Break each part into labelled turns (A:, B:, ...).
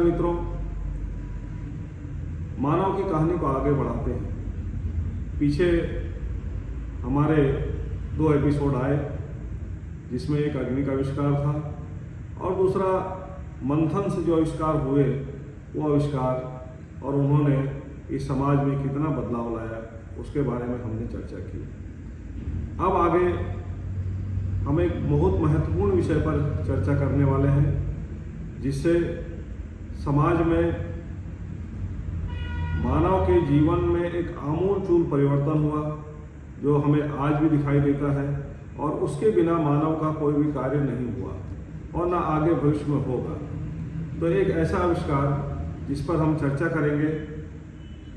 A: मित्रों, मानव की कहानी को आगे बढ़ाते हैं। पीछे हमारे 2 एपिसोड आए जिसमें एक अग्नि का आविष्कार था और दूसरा मंथन से जो आविष्कार हुए वो आविष्कार और उन्होंने इस समाज में कितना बदलाव लाया उसके बारे में हमने चर्चा की। अब आगे हम एक बहुत महत्वपूर्ण विषय पर चर्चा करने वाले हैं जिससे समाज में मानव के जीवन में एक आमूलचूल परिवर्तन हुआ जो हमें आज भी दिखाई देता है और उसके बिना मानव का कोई भी कार्य नहीं हुआ और ना आगे भविष्य में होगा। तो एक ऐसा आविष्कार जिस पर हम चर्चा करेंगे,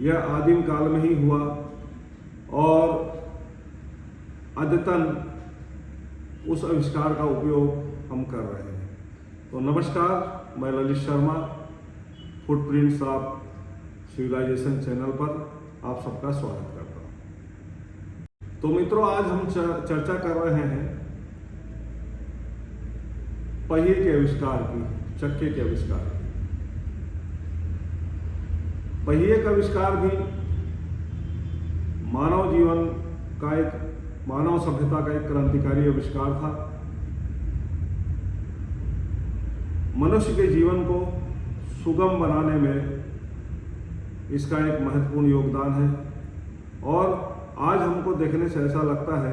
A: यह आदिम काल में ही हुआ और अद्यतन उस आविष्कार का उपयोग हम कर रहे हैं। तो नमस्कार, मैं Lalit Sharma, footprints of civilisation channel पर आप सबका स्वागत करता हूँ। तो मित्रों, आज हम चर्चा कर रहे हैं पहिए के आविष्कार की, चक्के के आविष्कार की। पहिए का आविष्कार भी मानव जीवन का मानव सभ्यता का एक क्रांतिकारी आविष्कार था। मनुष्य के जीवन को सुगम बनाने में इसका एक महत्वपूर्ण योगदान है और आज हमको देखने से ऐसा लगता है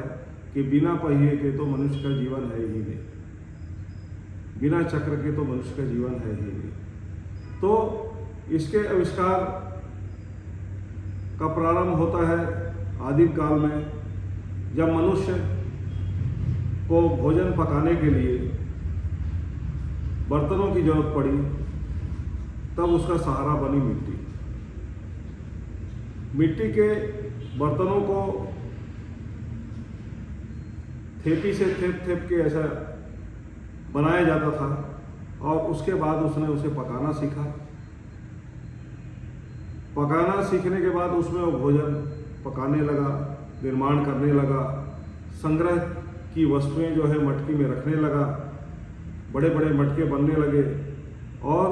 A: कि बिना पहिए के तो मनुष्य का जीवन है ही नहीं, बिना चक्र के तो मनुष्य का जीवन है ही नहीं। तो इसके आविष्कार का प्रारंभ होता है आदिम काल में, जब मनुष्य को भोजन पकाने के लिए बर्तनों की जरूरत पड़ी, तब उसका सहारा बनी मिट्टी। मिट्टी के बर्तनों को थेपी से थेप के ऐसा बनाया जाता था और उसके बाद उसने उसे पकाना सीखा। पकाना सीखने के बाद उसमें वो भोजन पकाने लगा, निर्माण करने लगा, संग्रह की वस्तुएं जो है मटकी में रखने लगा, बड़े बड़े मटके बनने लगे और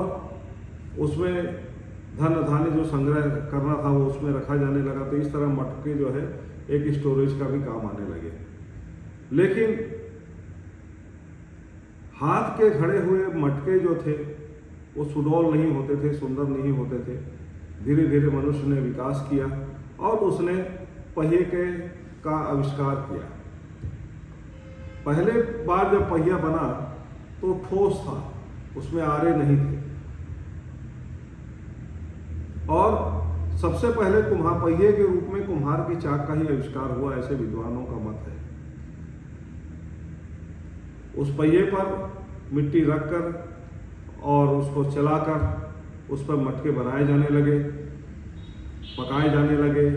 A: उसमें धन धान्य जो संग्रह करना था वो उसमें रखा जाने लगा। तो इस तरह मटके जो है एक स्टोरेज का भी काम आने लगे। लेकिन हाथ के घड़े हुए मटके जो थे वो सुडौल नहीं होते थे, सुंदर नहीं होते थे। धीरे धीरे मनुष्य ने विकास किया और उसने पहिए का आविष्कार किया। पहले बार जब पहिया बना तो ठोस था, उसमें आरे नहीं थे और सबसे पहले पहिए के रूप में कुम्हार की चाक का ही आविष्कार हुआ, ऐसे विद्वानों का मत है। उस पहिए पर मिट्टी रखकर और उसको चलाकर उस पर मटके बनाए जाने लगे, पकाए जाने लगे।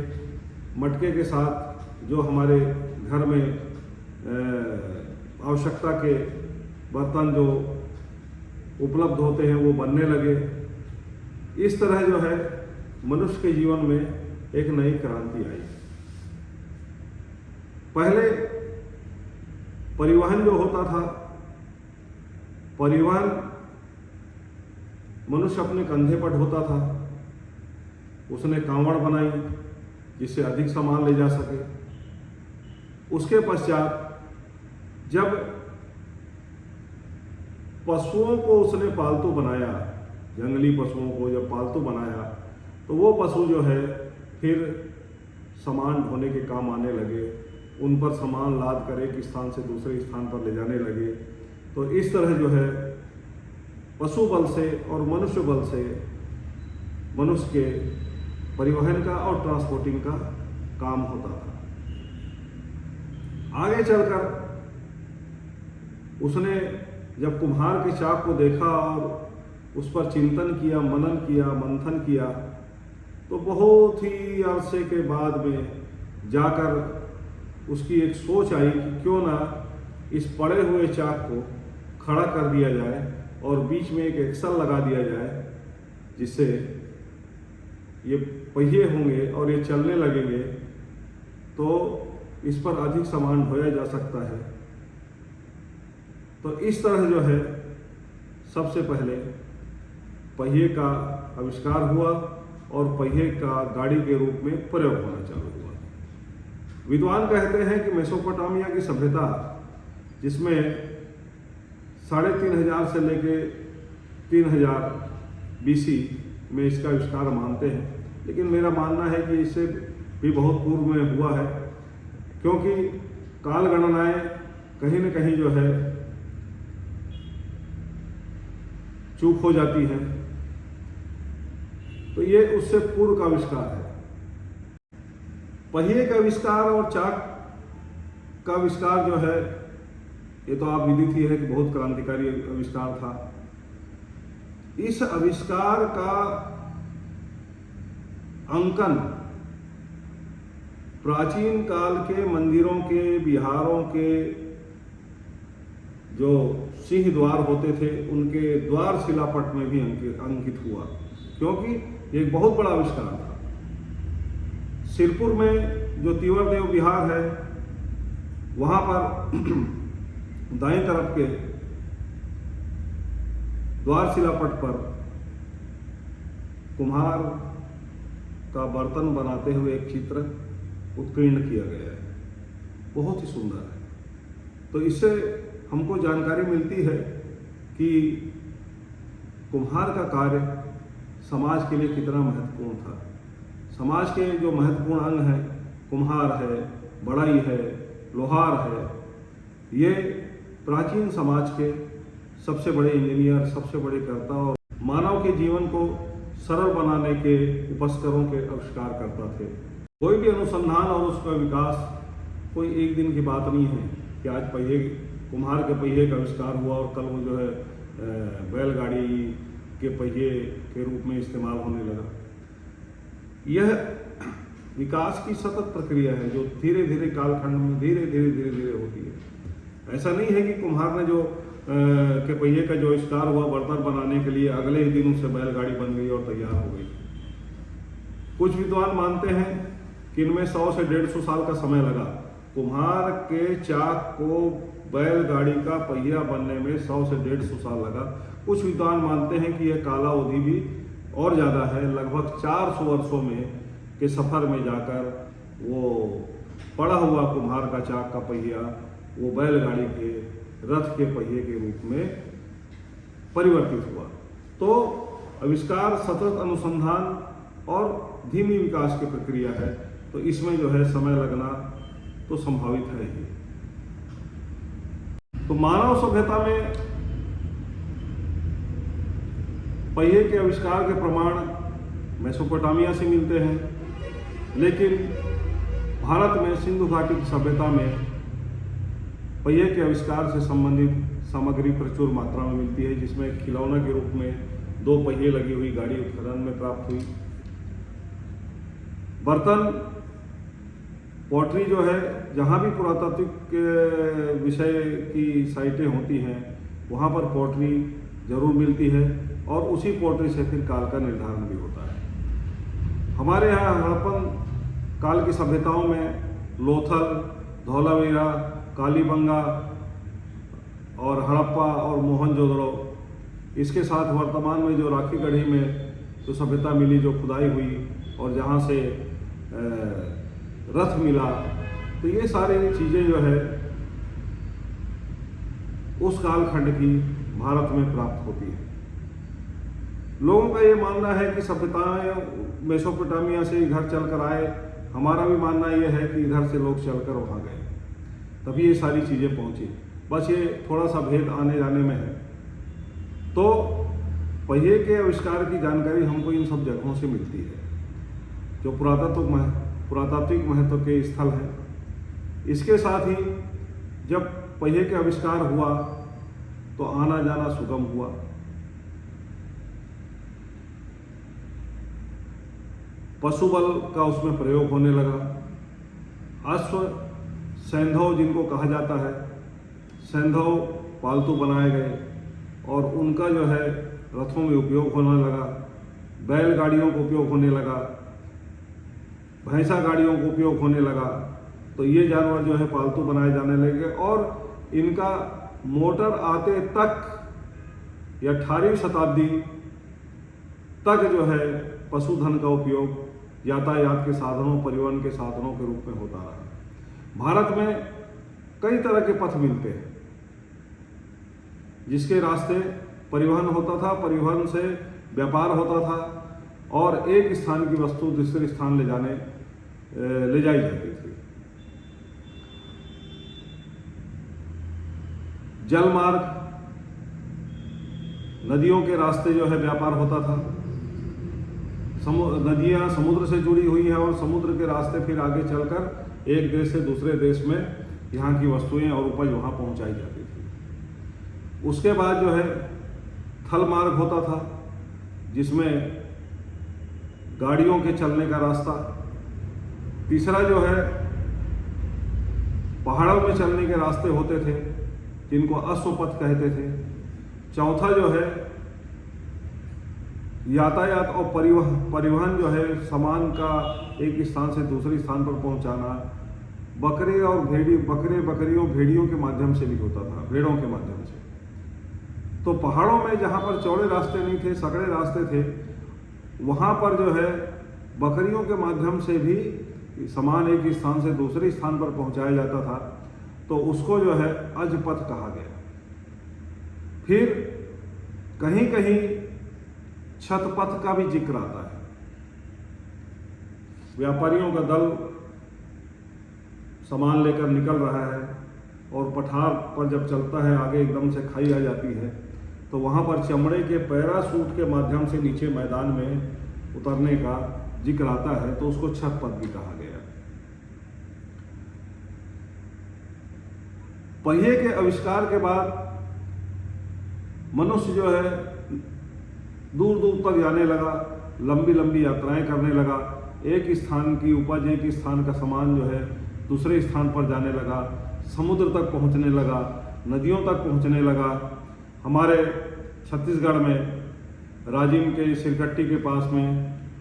A: मटके के साथ जो हमारे घर में आवश्यकता के बर्तन जो उपलब्ध होते हैं वो बनने लगे। इस तरह जो है मनुष्य के जीवन में एक नई क्रांति आई। पहले परिवहन जो होता था, परिवहन मनुष्य अपने कंधे पर ढोता था। उसने कांवड़ बनाई जिससे अधिक सामान ले जा सके। उसके पश्चात जब पशुओं को उसने पालतू बनाया, जंगली पशुओं को जब पालतू बनाया तो वो पशु जो है फिर सामान ढोने के काम आने लगे। उन पर सामान लाद कर एक स्थान से दूसरे स्थान पर ले जाने लगे। तो इस तरह जो है पशु बल से और मनुष्य बल से मनुष्य के परिवहन का और ट्रांसपोर्टिंग का काम होता था। आगे चलकर उसने जब कुम्हार की चाक को देखा और उस पर चिंतन किया, मनन किया, मंथन किया, तो बहुत ही अरसे के बाद में जाकर उसकी एक सोच आई कि क्यों ना इस पड़े हुए चाक को खड़ा कर दिया जाए और बीच में एक एक्सल लगा दिया जाए, जिससे ये पहिए होंगे और ये चलने लगेंगे तो इस पर अधिक सामान ढोया जा सकता है। तो इस तरह जो है सबसे पहले पहिए का आविष्कार हुआ और पहिए का गाड़ी के रूप में प्रयोग होना चालू हुआ। विद्वान कहते हैं कि मेसोपोटामिया की सभ्यता, जिसमें 3500 से लेके 3000 BC में इसका आविष्कार मानते हैं, लेकिन मेरा मानना है कि इससे भी बहुत पूर्व में हुआ है, क्योंकि काल गणनाएं कहीं न कहीं जो है चूक हो जाती हैं, तो ये उससे पूर्व का आविष्कार है। पहिए का आविष्कार और चाक का आविष्कार जो है, ये तो आप विदित ही है कि बहुत क्रांतिकारी आविष्कार था। इस आविष्कार का अंकन प्राचीन काल के मंदिरों के, विहारों के जो सिंह द्वार होते थे, उनके द्वार शिलापट में भी अंकित हुआ, क्योंकि ये एक बहुत बड़ा आविष्कार था। सिरपुर में जो तीवर देव विहार है, वहाँ पर दाईं तरफ के द्वार शिलापट पर कुम्हार का बर्तन बनाते हुए एक चित्र उत्कीर्ण किया गया है, बहुत ही सुंदर है। तो इससे हमको जानकारी मिलती है कि कुम्हार का कार्य समाज के लिए कितना महत्वपूर्ण था। समाज के जो महत्वपूर्ण अंग हैं, कुम्हार है, बढ़ई है, लोहार है, ये प्राचीन समाज के सबसे बड़े इंजीनियर, सबसे बड़े कर्ता और मानव के जीवन को सरल बनाने के उपस्करों के आविष्कार करता थे। कोई भी अनुसंधान और उसका विकास कोई एक दिन की बात नहीं है कि आज पहिए, कुम्हार के पहिए का आविष्कार हुआ और कल वो जो है बैलगाड़ी के पहिए के रूप में इस्तेमाल होने लगा। यह विकास की सतत प्रक्रिया है, जो धीरे धीरे कालखंड में धीरे धीरे होती है। ऐसा नहीं है कि कुम्हार ने जो के पहिए का जो आविष्कार हुआ बर्तन बनाने के लिए, अगले ही दिन उससे बैलगाड़ी बन गई और तैयार हो गई। कुछ विद्वान मानते हैं कि इनमें 100 से 150 साल का समय लगा। कुम्हार के चाक को बैलगाड़ी का पहिया बनने में 100 से 150 साल लगा। कुछ विद्वान मानते हैं कि यह कालावधि भी और ज़्यादा है, लगभग 400 वर्षों में के सफ़र में जाकर वो पड़ा हुआ कुम्हार का चाक का पहिया वो बैलगाड़ी के रथ के पहिए के रूप में परिवर्तित हुआ। तो आविष्कार सतत अनुसंधान और धीमी विकास की प्रक्रिया है, तो इसमें जो है समय लगना तो संभावित है ही। तो मानव सभ्यता में पहिए के आविष्कार के प्रमाण मेसोपोटामिया से मिलते हैं, लेकिन भारत में सिंधु घाटी की सभ्यता में पहिए के आविष्कार से संबंधित सामग्री प्रचुर मात्रा में मिलती है, जिसमें खिलौना के रूप में 2 पहिए लगी हुई गाड़ी उत्खनन में प्राप्त हुई। बर्तन, पॉटरी जो है, जहाँ भी पुरातात्विक विषय की साइटें होती हैं वहाँ पर पॉटरी जरूर मिलती है और उसी पॉटरी से फिर काल का निर्धारण भी होता है। हमारे यहाँ हड़प्पन काल की सभ्यताओं में लोथल, धौलावीरा, कालीबंगा और हड़प्पा और मोहनजोदड़ो, इसके साथ वर्तमान में जो राखी गढ़ी में जो सभ्यता मिली, जो खुदाई हुई और जहाँ से रथ मिला, तो ये सारी चीज़ें जो है उस कालखंड की भारत में प्राप्त होती है। लोगों का ये मानना है कि सभ्यताएं मेसोपोटामिया से इधर चलकर आए। हमारा भी मानना ये है कि इधर से लोग चलकर वहाँ गए, तभी ये सारी चीज़ें पहुँची। बस ये थोड़ा सा भेद आने जाने में है। तो पहिए के आविष्कार की जानकारी हमको इन सब जगहों से मिलती है, जो पुरातात्विक महत्व के स्थल हैं। इसके साथ ही जब पहिए के आविष्कार हुआ तो आना जाना सुगम हुआ। पशु बल का उसमें प्रयोग होने लगा। अश्व, सैंधव जिनको कहा जाता है, सैंधव पालतू बनाए गए और उनका जो है रथों में उपयोग होने लगा। बैलगाड़ियों का उपयोग होने लगा, भैंसा गाड़ियों का उपयोग होने लगा। तो ये जानवर जो है पालतू बनाए जाने लगे और इनका मोटर आते तक या 18वीं शताब्दी तक जो है पशुधन का उपयोग यातायात के साधनों, परिवहन के साधनों के रूप में होता रहा। भारत में कई तरह के पथ मिलते हैं जिसके रास्ते परिवहन होता था, परिवहन से व्यापार होता था और एक स्थान की वस्तु दूसरे स्थान ले जाई जाती थी। जल मार्ग, नदियों के रास्ते जो है व्यापार होता था। नदियाँ समुद्र से जुड़ी हुई हैं और समुद्र के रास्ते फिर आगे चलकर एक देश से दूसरे देश में यहाँ की वस्तुएं और उपज वहाँ पहुँचाई जाती थी। उसके बाद जो है थल मार्ग होता था जिसमें गाड़ियों के चलने का रास्ता। तीसरा जो है पहाड़ों में चलने के रास्ते होते थे जिनको अश्वपथ कहते थे। चौथा जो है यातायात और परिवहन जो है सामान का एक स्थान से दूसरे स्थान पर पहुंचाना बकरियों भेड़ियों के माध्यम से भी होता था, भेड़ों के माध्यम से। तो पहाड़ों में जहाँ पर चौड़े रास्ते नहीं थे, सकड़े रास्ते थे, वहाँ पर जो है बकरियों के माध्यम से भी सामान एक स्थान से दूसरे स्थान पर पहुँचाया जाता था। तो उसको जो है अजपथ कहा गया। फिर कहीं कहीं छतपथ का भी जिक्र आता है। व्यापारियों का दल सामान लेकर निकल रहा है और पठार पर जब चलता है, आगे एकदम से खाई आ जाती है, तो वहाँ पर चमड़े के पैराशूट के माध्यम से नीचे मैदान में उतरने का जिक्र आता है, तो उसको छतपथ भी कहा गया। पहिए के आविष्कार के बाद मनुष्य जो है दूर दूर तक जाने लगा, लंबी लंबी यात्राएं करने लगा। एक स्थान की उपज, एक स्थान का सामान जो है दूसरे स्थान पर जाने लगा, समुद्र तक पहुंचने लगा, नदियों तक पहुंचने लगा। हमारे छत्तीसगढ़ में राजिम के सिरकट्टी के पास में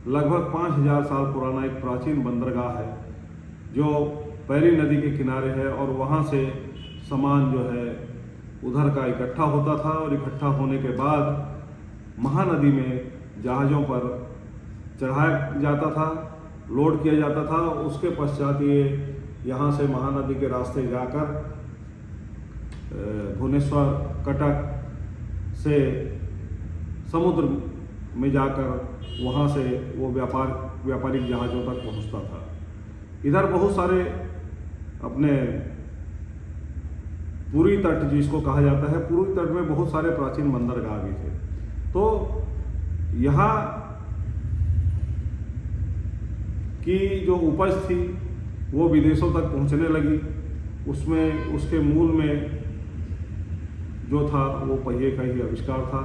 A: लगभग 5000 साल पुराना एक प्राचीन बंदरगाह है जो पैरी नदी के किनारे है और वहाँ से सामान जो है उधर का इकट्ठा होता था और इकट्ठा होने के बाद महानदी में जहाज़ों पर चढ़ाया जाता था, लोड किया जाता था। उसके पश्चात ये यहाँ से महानदी के रास्ते जाकर भुवनेश्वर, कटक से समुद्र में जाकर वहाँ से वो व्यापारिक जहाज़ों तक पहुँचता था। इधर बहुत सारे अपने पूर्वी तट जिसको कहा जाता है, पूर्वी तट में बहुत सारे प्राचीन बंदरगाह भी थे। तो यहाँ की जो उपज थी वो विदेशों तक पहुँचने लगी। उसमें उसके मूल में जो था वो पहिए का ही आविष्कार था।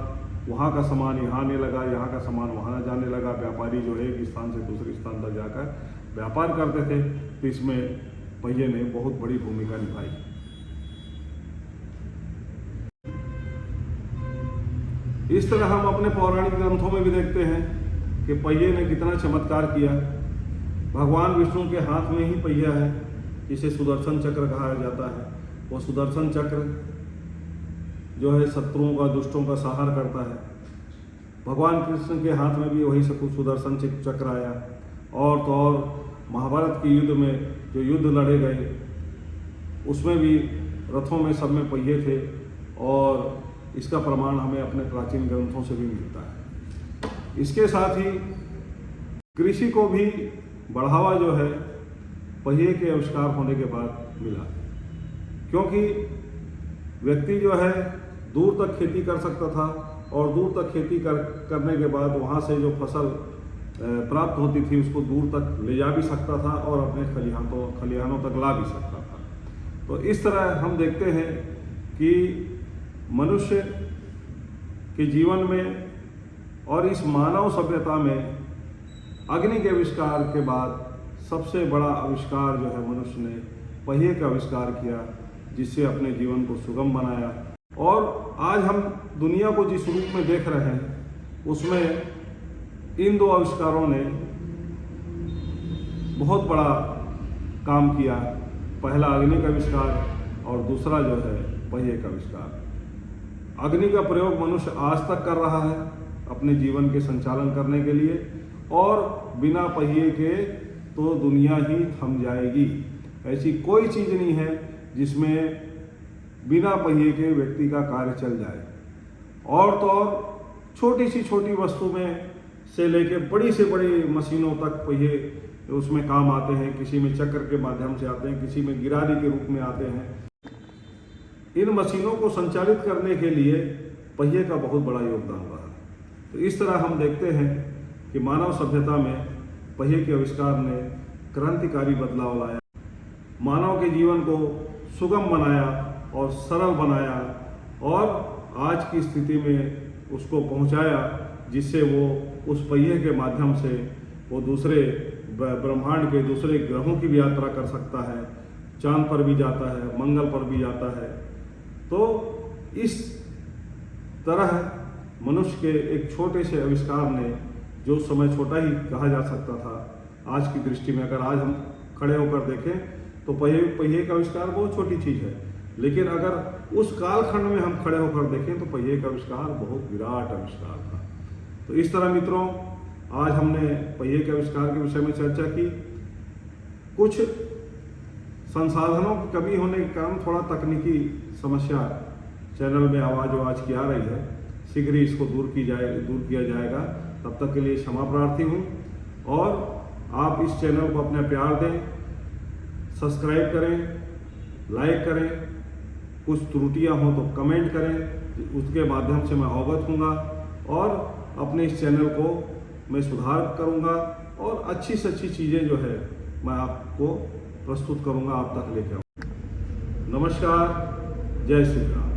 A: वहाँ का सामान यहाँ आने लगा, यहाँ का सामान वहाँ जाने लगा। व्यापारी जो है एक स्थान से दूसरे स्थान तक जाकर व्यापार करते थे, तो इसमें पहिए ने बहुत बड़ी भूमिका निभाई। इस तरह हम अपने पौराणिक ग्रंथों में भी देखते हैं कि पहिए ने कितना चमत्कार किया। भगवान विष्णु के हाथ में ही पहिया है जिसे सुदर्शन चक्र कहा जाता है। वो सुदर्शन चक्र जो है शत्रुओं का, दुष्टों का संहार करता है। भगवान कृष्ण के हाथ में भी वही सुदर्शन चक्र आया। और तो और महाभारत के युद्ध में जो युद्ध लड़े गए उसमें भी रथों में सब में पहिए थे और इसका प्रमाण हमें अपने प्राचीन ग्रंथों से भी मिलता है। इसके साथ ही कृषि को भी बढ़ावा जो है पहिए के आविष्कार होने के बाद मिला, क्योंकि व्यक्ति जो है दूर तक खेती कर सकता था और दूर तक खेती करने के बाद वहाँ से जो फसल प्राप्त होती थी उसको दूर तक ले जा भी सकता था और अपने खलिहानों तक ला भी सकता था। तो इस तरह हम देखते हैं कि मनुष्य के जीवन में और इस मानव सभ्यता में अग्नि के आविष्कार के बाद सबसे बड़ा आविष्कार जो है मनुष्य ने पहिए का आविष्कार किया, जिससे अपने जीवन को सुगम बनाया। और आज हम दुनिया को जिस रूप में देख रहे हैं उसमें इन दो आविष्कारों ने बहुत बड़ा काम किया। पहला अग्नि का आविष्कार और दूसरा जो है पहिए का आविष्कार। अग्नि का प्रयोग मनुष्य आज तक कर रहा है। अपने जीवन के संचालन करने के लिए, और बिना पहिए के तो दुनिया ही थम जाएगी। ऐसी कोई चीज़ नहीं है जिसमें बिना पहिए के व्यक्ति का कार्य चल जाए। और तो और छोटी सी छोटी वस्तु में से लेके बड़ी से बड़ी मशीनों तक पहिए उसमें काम आते हैं। किसी में चक्र के माध्यम से आते हैं, किसी में गिरारी के रूप में आते हैं। इन मशीनों को संचालित करने के लिए पहिए का बहुत बड़ा योगदान रहा। तो इस तरह हम देखते हैं कि मानव सभ्यता में पहिए के आविष्कार ने क्रांतिकारी बदलाव लाया, मानव के जीवन को सुगम बनाया और सरल बनाया, और आज की स्थिति में उसको पहुंचाया जिससे वो उस पहिए के माध्यम से वो दूसरे ब्रह्मांड के दूसरे ग्रहों की भी यात्रा कर सकता है, चांद पर भी जाता है, मंगल पर भी जाता है। तो इस तरह मनुष्य के एक छोटे से आविष्कार ने, जो समय छोटा ही कहा जा सकता था, आज की दृष्टि में अगर आज हम खड़े होकर देखें तो पहिए का आविष्कार बहुत छोटी चीज़ है, लेकिन अगर उस कालखंड में हम खड़े होकर देखें तो पहिए का आविष्कार बहुत विराट आविष्कार था। तो इस तरह मित्रों, आज हमने पहिए के आविष्कार के विषय में चर्चा की। कुछ संसाधनों की कमी होने के कारण थोड़ा तकनीकी समस्या चैनल में आवाज़ की आ रही है, शीघ्र ही इसको दूर किया जाएगा। तब तक के लिए क्षमा प्रार्थी हूँ, और आप इस चैनल को अपना प्यार दें, सब्सक्राइब करें, लाइक करें, कुछ त्रुटियां हो तो कमेंट करें, उसके माध्यम से मैं अवगत हूँगा और अपने इस चैनल को मैं सुधार करूँगा और अच्छी से अच्छी चीज़ें जो है मैं आपको प्रस्तुत करूँगा, आप तक लेकर आऊँगा। नमस्कार, जय श्री राम।